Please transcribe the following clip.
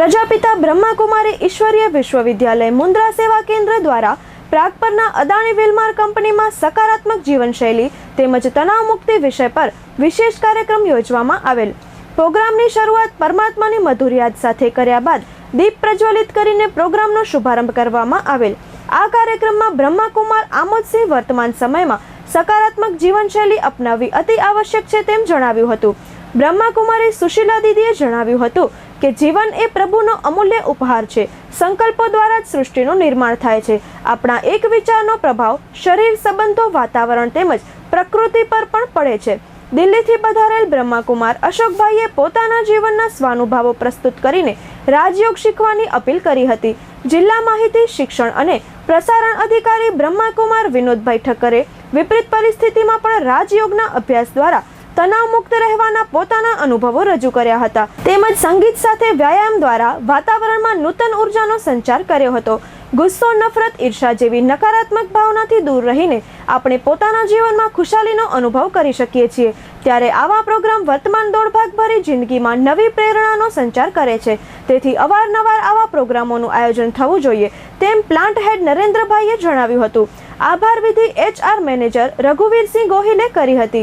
પ્રજાપિતા બ્રહ્માકુમારી ઈશ્વરીય વિશ્વવિદ્યાલય મુન્દ્રા સેવા કેન્દ્ર દ્વારા પ્રાગપરના અદાણી વિલમાર કંપનીમાં સકારાત્મક જીવનશૈલી તેમજ તણાવ મુક્તિ વિષય પર વિશેષ કાર્યક્રમ યોજવામાં આવેલ। પ્રોગ્રામની શરૂઆત પરમાત્માની મધુર યાદ સાથે કર્યા બાદ દીપ પ્રજ્વલિત કરીને પ્રોગ્રામનો શુભારંભ કરવામાં આવેલ। આ કાર્યક્રમમાં બ્રહ્માકુમાર આમોદસિંહ વર્તમાન સમયમાં સકારાત્મક જીવનશૈલી અપનાવવી અતિ આવશ્યક છે તેમ જણાવ્યું હતું। બ્રહ્માકુમારી સુશીલા દીદીએ જણાવ્યું હતું કે જીવન એ પ્રભુનો અમૂલ્ય ઉપહાર છે। સંકલ્પો દ્વારા જ સૃષ્ટિનું નિર્માણ થાય છે। આપણા એક વિચારનો પ્રભાવ શરીર, સંબંધો, વાતાવરણ તેમજ પ્રકૃતિ પર પણ પડે છે। દિલ્હીથી પધારેલ બ્રહ્માકુમાર અશોકભાઈએ પોતાના જીવનના સ્વાનુભાવો પ્રસ્તુત કરીને રાજયોગ શીખવાની અપીલ કરી હતી। જિલ્લા માહિતી, શિક્ષણ અને પ્રસારણ અધિકારી બ્રહ્માકુમાર વિનોદભાઈ ઠક્કરે વિપરીત પરિસ્થિતિમાં પણ રાજયોગના અભ્યાસ દ્વારા તણાવ મુક્ત રહેવાના પોતાના અનુભવો રજૂ કર્યા હતા। તેમજ સંગીત સાથે વ્યાયામ દ્વારા વાતાવરણમાં નૂતન ઉર્જાનો સંચાર કર્યો હતો। ગુસ્સો, નફરત, ઈર્ષા જેવી નકારાત્મક ભાવનાથી દૂર રહીને આપણે પોતાના જીવનમાં ખુશાલીનો અનુભવ કરી શકીએ છીએ। ત્યારે આવા પ્રોગ્રામ વર્તમાન દોડભાગભરી જિંદગીમાં નવી પ્રેરણાનો સંચાર કરે છે। તેથી અવારનવાર આવા પ્રોગ્રામોનું આયોજન થવું જોઈએ તેમ પ્લાન્ટ હેડ નરેન્દ્રભાઈએ જણાવ્યું હતું। આભાર વિધિ HR મેનેજર રઘુવીરસિંહ ગોહિલે કરી હતી।